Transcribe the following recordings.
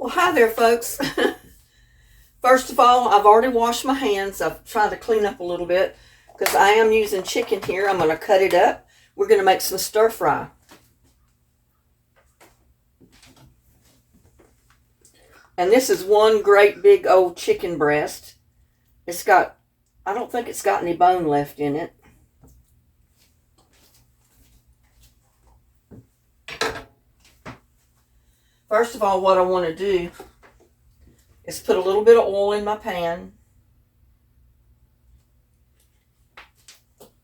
Well, hi there, folks. First of all, I've already washed my hands. I've tried to clean up a little bit because I am using chicken here. I'm going to cut it up. We're going to make some stir fry. And this is one great big old chicken breast. I don't think it's got any bone left in it. First of all, what I want to do is put a little bit of oil in my pan.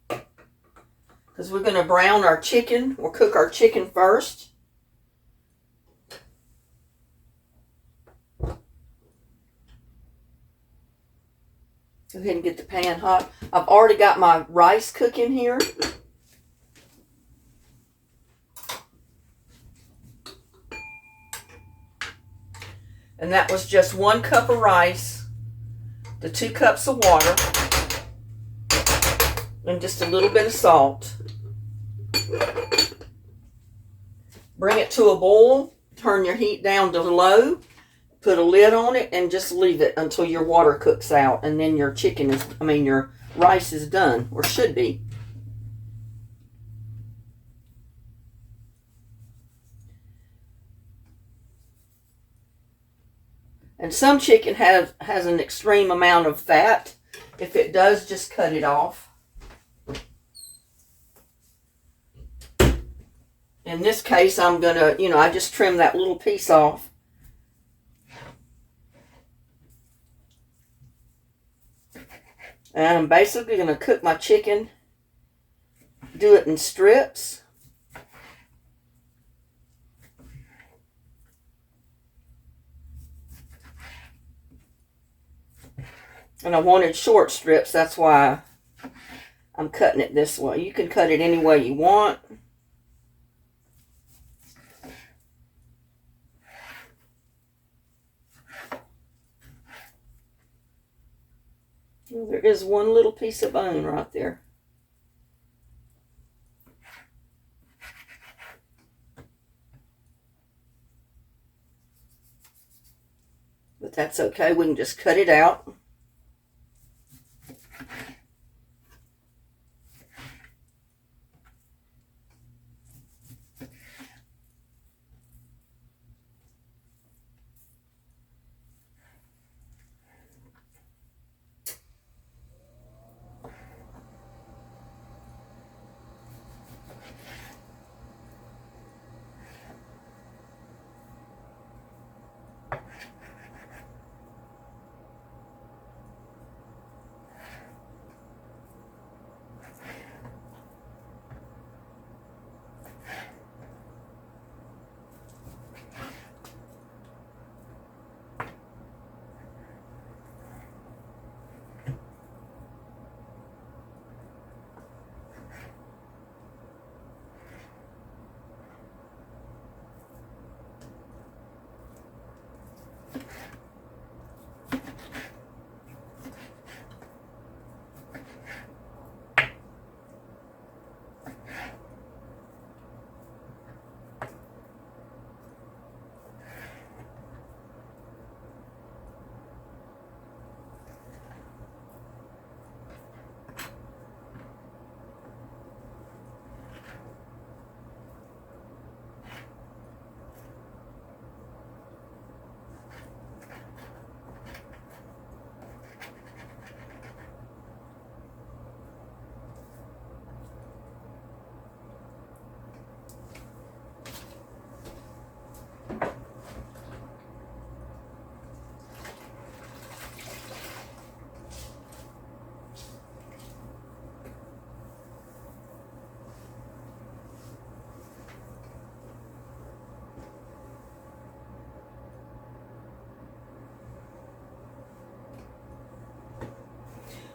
Because we're going to brown our chicken. We'll cook our chicken first. Go ahead and get the pan hot. I've already got my rice cooking here. And that was just 1 cup of rice, the 2 cups of water, and just a little bit of salt. Bring it to a boil, turn your heat down to low, put a lid on it, and just leave it until your water cooks out, and then your your rice is done, or should be. And some chicken has an extreme amount of fat. If it does, just cut it off. In this case, I'm going to, I just trim that little piece off. And I'm basically going to cook my chicken, do it in strips. And I wanted short strips, that's why I'm cutting it this way. You can cut it any way you want. Well, there is one little piece of bone right there. But that's okay, we can just cut it out.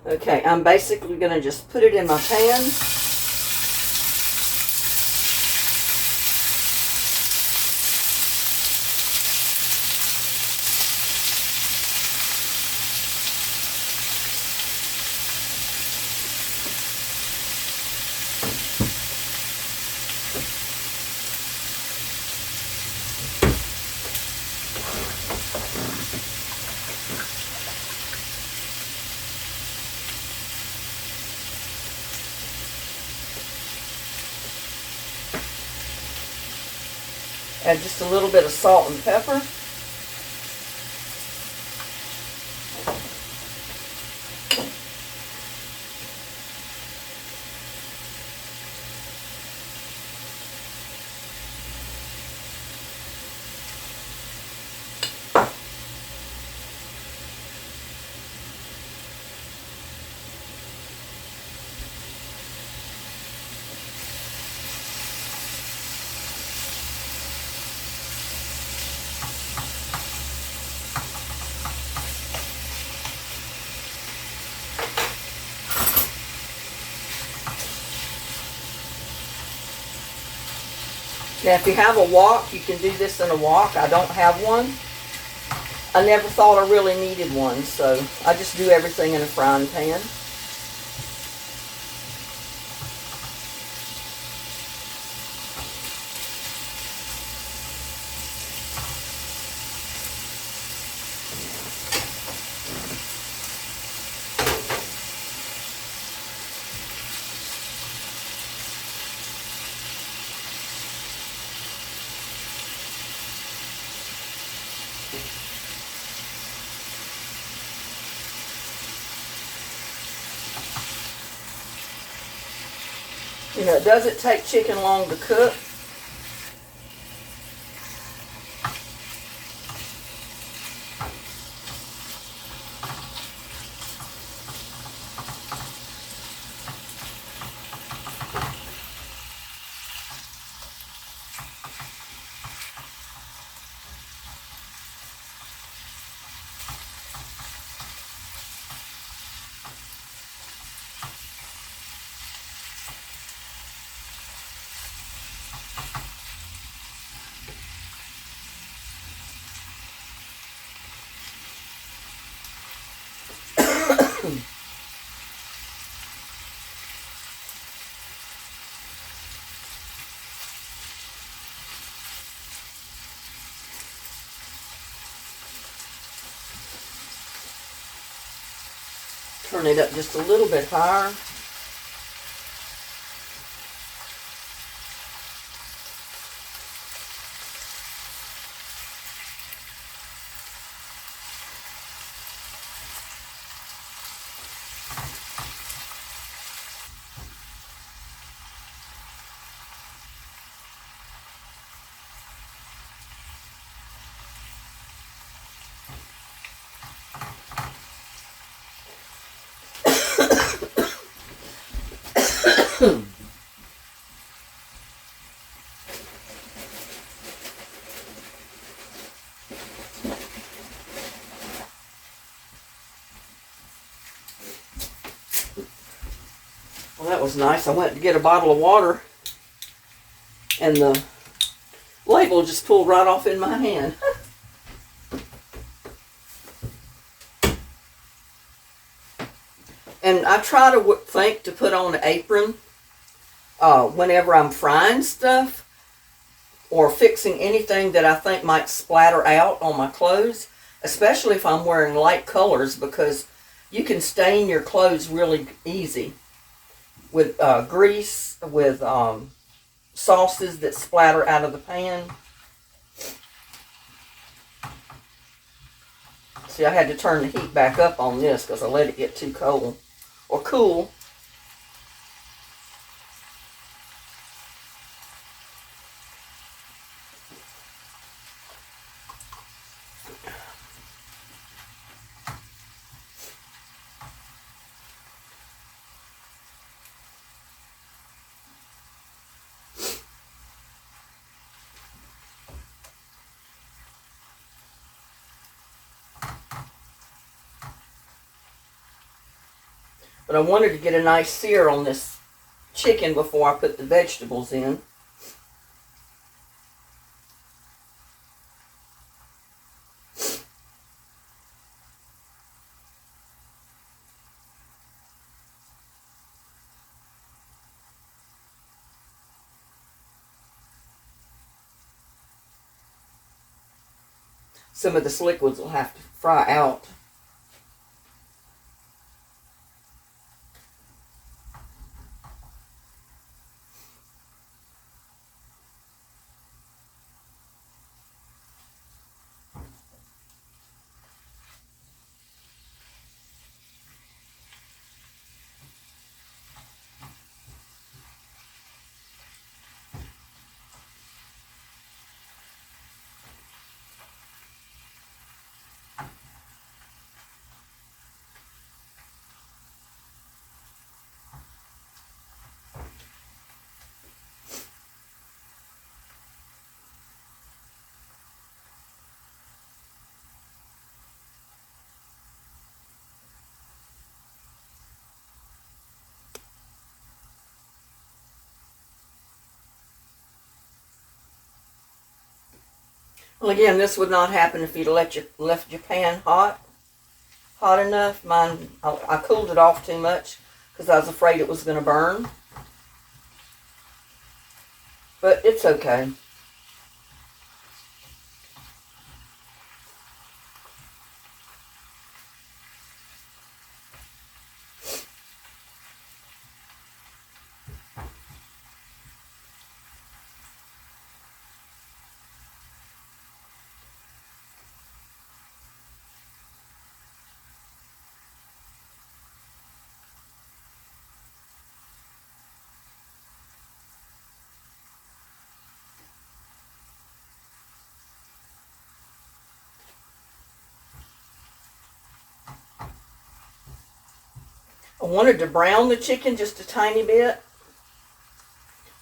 Okay, I'm basically going to just put it in my pan. Add just a little bit of salt and pepper. Now, if you have a wok, you can do this in a wok. I don't have one. I never thought I really needed one, so I just do everything in a frying pan. You know, it doesn't take chicken long to cook. Turn it up just a little bit higher. Well, that was nice. I went to get a bottle of water, and the label just pulled right off in my hand. And I try to think to put on an apron whenever I'm frying stuff or fixing anything that I think might splatter out on my clothes, especially if I'm wearing light colors, because you can stain your clothes really easy with grease, with sauces that splatter out of the pan. See, I had to turn the heat back up on this because I let it get too cold or cool. But I wanted to get a nice sear on this chicken before I put the vegetables in. Some of this liquids will have to fry out. Well, again, this would not happen if you'd left your pan hot enough. Mine, I cooled it off too much because I was afraid it was going to burn. But it's okay. I wanted to brown the chicken just a tiny bit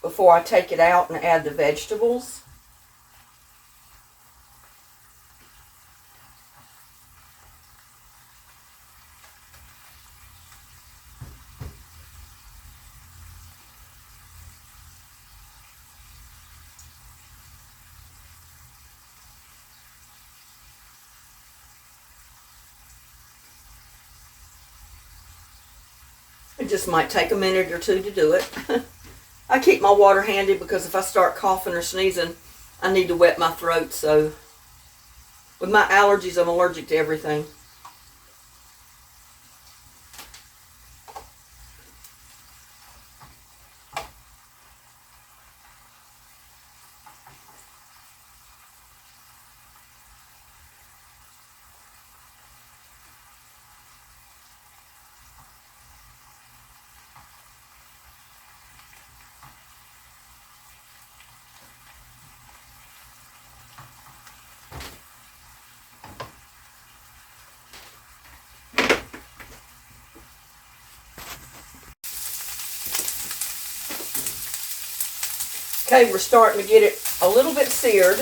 before I take it out and add the vegetables. It just might take a minute or two to do it. I keep my water handy because if I start coughing or sneezing, I need to wet my throat. So with my allergies, I'm allergic to everything. Okay, we're starting to get it a little bit seared.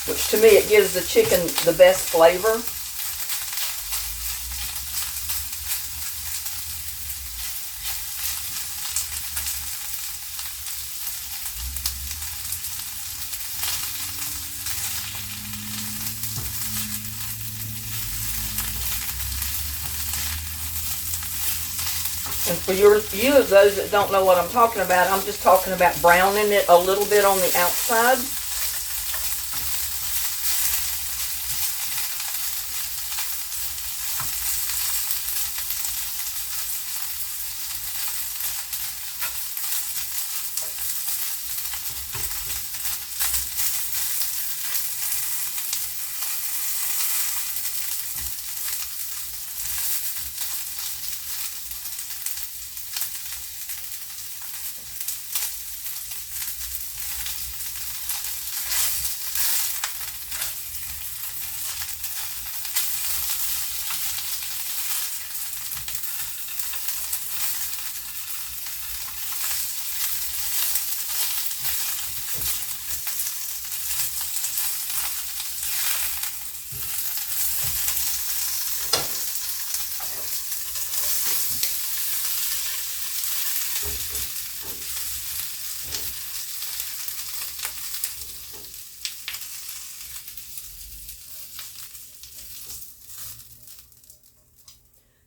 Which to me, it gives the chicken the best flavor. And for you of those that don't know what I'm talking about, I'm just talking about browning it a little bit on the outside.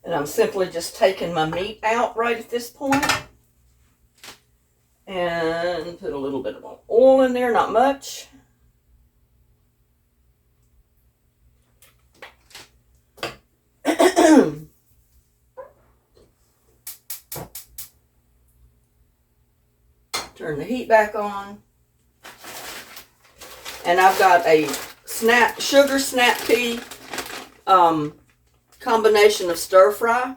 And I'm simply just taking my meat out right at this point. And put a little bit of oil in there, not much. Turn the heat back on. And I've got a sugar snap pea combination of stir fry.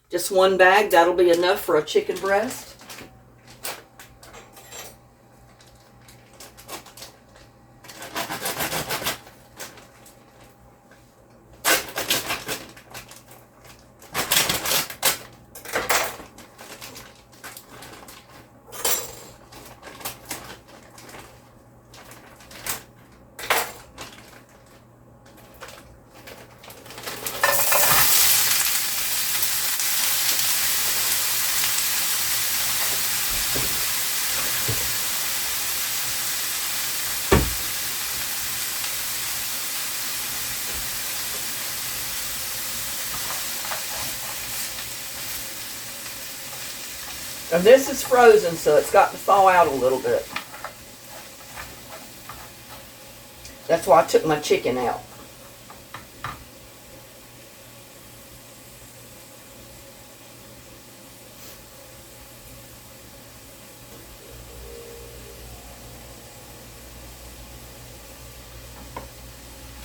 Just one bag, that'll be enough for a chicken breast. And this is frozen, so it's got to thaw out a little bit. That's why I took my chicken out.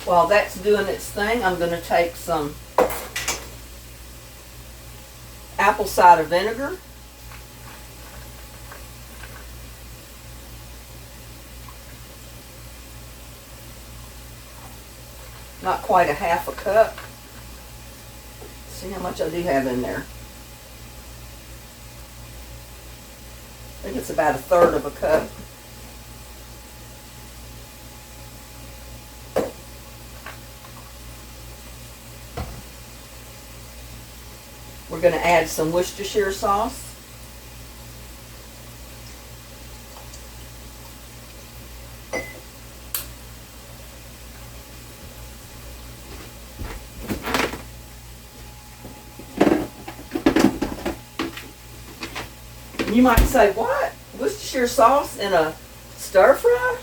While that's doing its thing, I'm going to take some apple cider vinegar. Not quite a half a cup. See how much I do have in there. I think it's about 1/3 of a cup. We're going to add some Worcestershire sauce. You might say, what? Worcestershire sauce in a stir fry?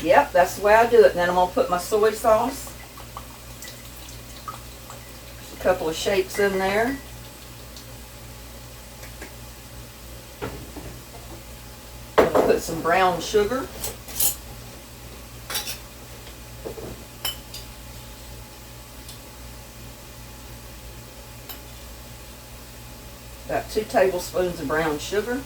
Yep, that's the way I do it. And then I'm going to put my soy sauce. Just a couple of shakes in there. I'm going to put some brown sugar. About 2 tablespoons of brown sugar.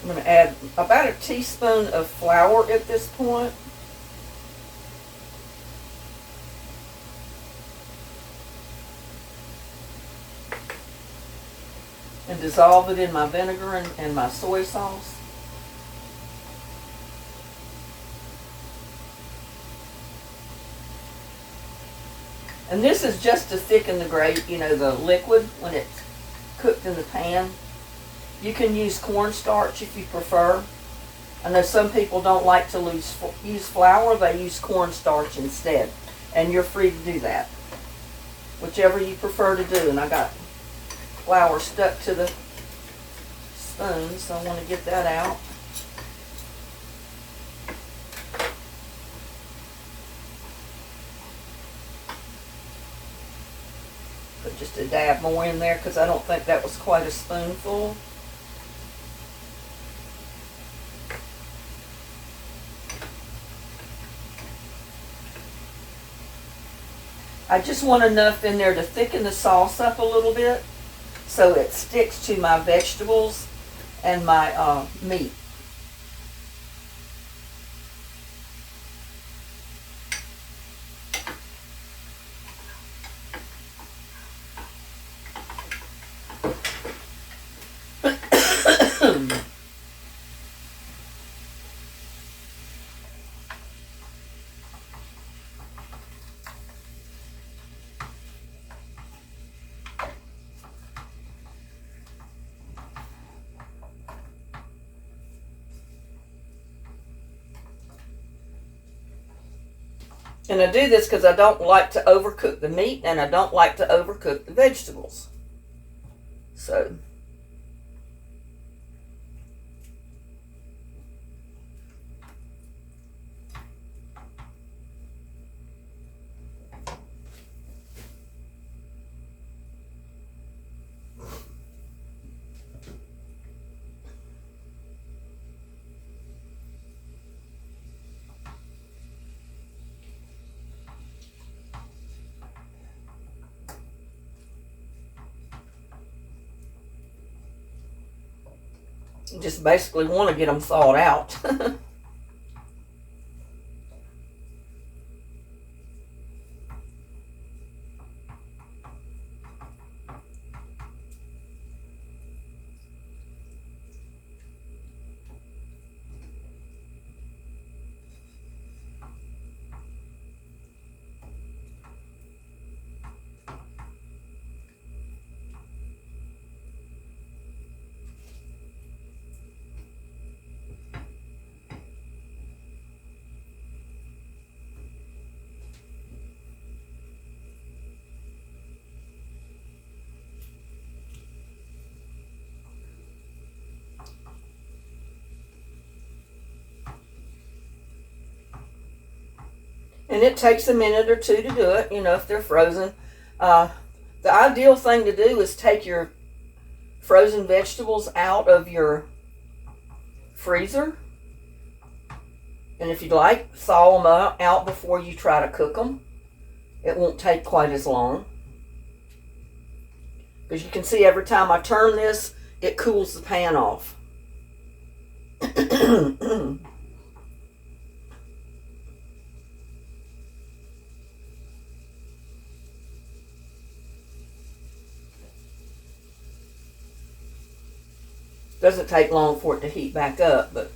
I'm going to add about 1 teaspoon of flour at this point. And dissolve it in my vinegar and my soy sauce. And this is just to thicken the gravy, you know, the liquid when it's cooked in the pan. You can use cornstarch if you prefer. I know some people don't like to use flour, they use cornstarch instead. And you're free to do that. Whichever you prefer to do. And I got flour stuck to the spoon, so I want to get that out. Put just a dab more in there because I don't think that was quite a spoonful. I just want enough in there to thicken the sauce up a little bit so it sticks to my vegetables and my meat. And I do this because I don't like to overcook the meat and I don't like to overcook the vegetables. So, just basically want to get them thawed out. And it takes a minute or two to do it, you know, if they're frozen. The ideal thing to do is take your frozen vegetables out of your freezer. And if you'd like, thaw them out before you try to cook them. It won't take quite as long. Because you can see every time I turn this, it cools the pan off. Doesn't take long for it to heat back up, but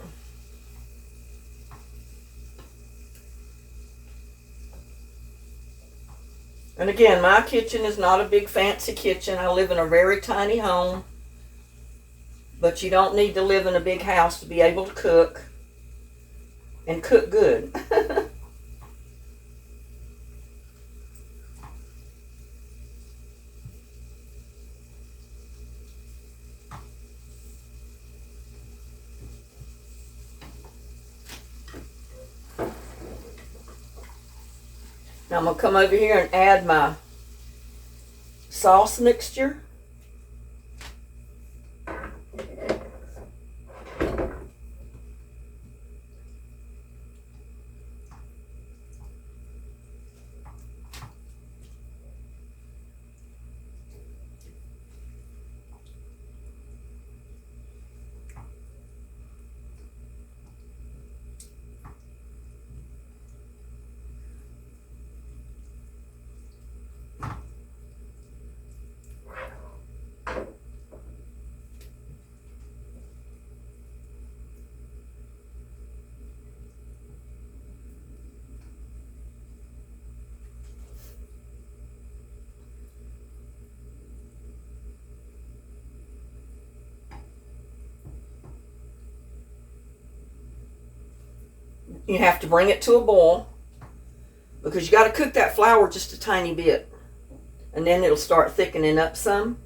and again, my kitchen is not a big fancy kitchen. I live in a very tiny home, but you don't need to live in a big house to be able to cook and cook good. Now I'm going to come over here and add my sauce mixture. You have to bring it to a boil because you got to cook that flour just a tiny bit, and then it'll start thickening up some.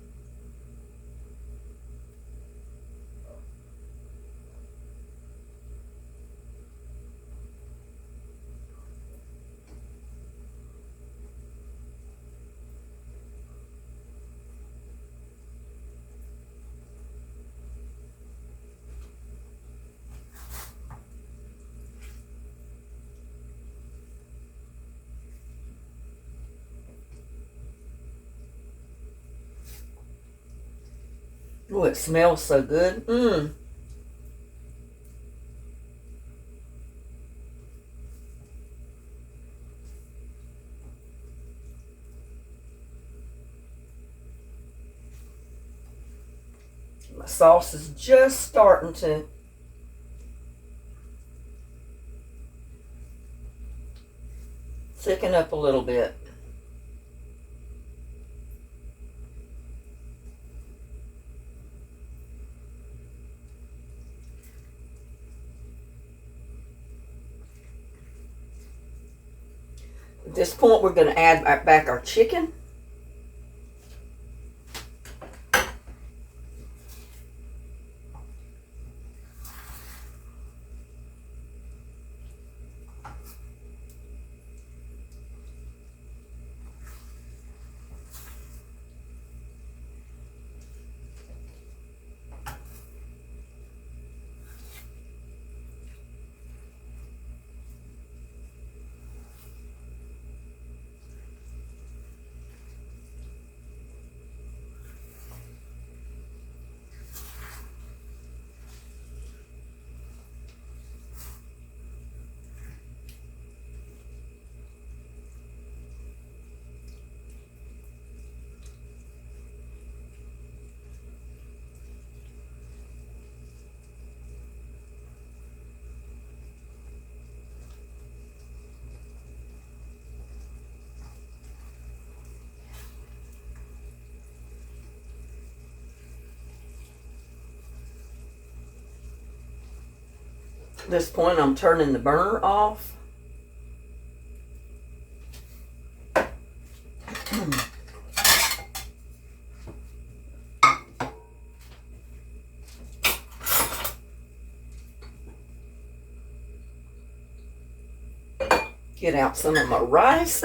Oh, it smells so good. My sauce is just starting to thicken up a little bit. At this point, we're going to add back our chicken. At this point, I'm turning the burner off. Get out some of my rice.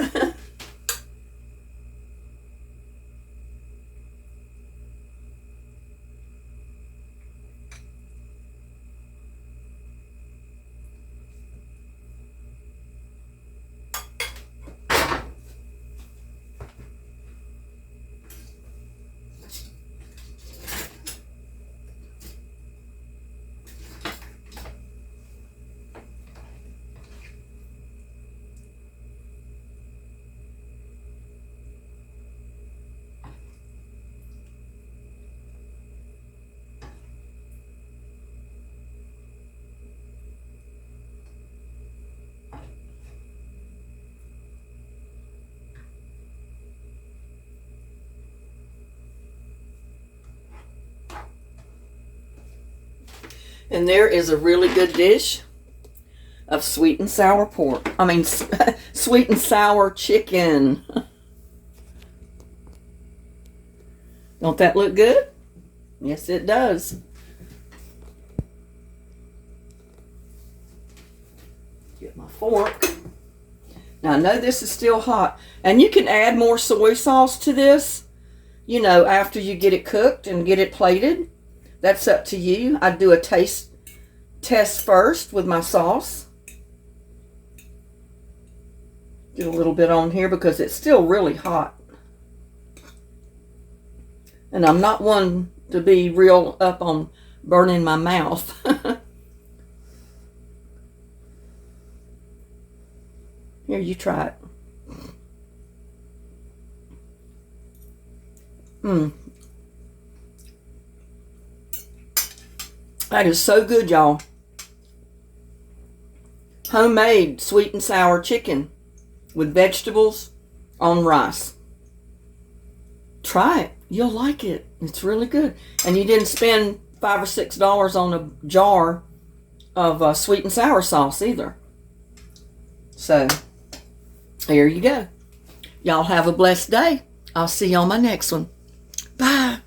And there is a really good dish of sweet and sour pork. I mean, sweet and sour chicken. Don't that look good? Yes, it does. Get my fork. Now, I know this is still hot. And you can add more soy sauce to this, you know, after you get it cooked and get it plated. That's up to you. I do a taste test first with my sauce. Get a little bit on here because it's still really hot. And I'm not one to be real up on burning my mouth. Here, you try it. That is so good, y'all. Homemade sweet and sour chicken with vegetables on rice. Try it. You'll like it. It's really good. And you didn't spend $5 or $6 on a jar of sweet and sour sauce either. So, there you go. Y'all have a blessed day. I'll see you on my next one. Bye.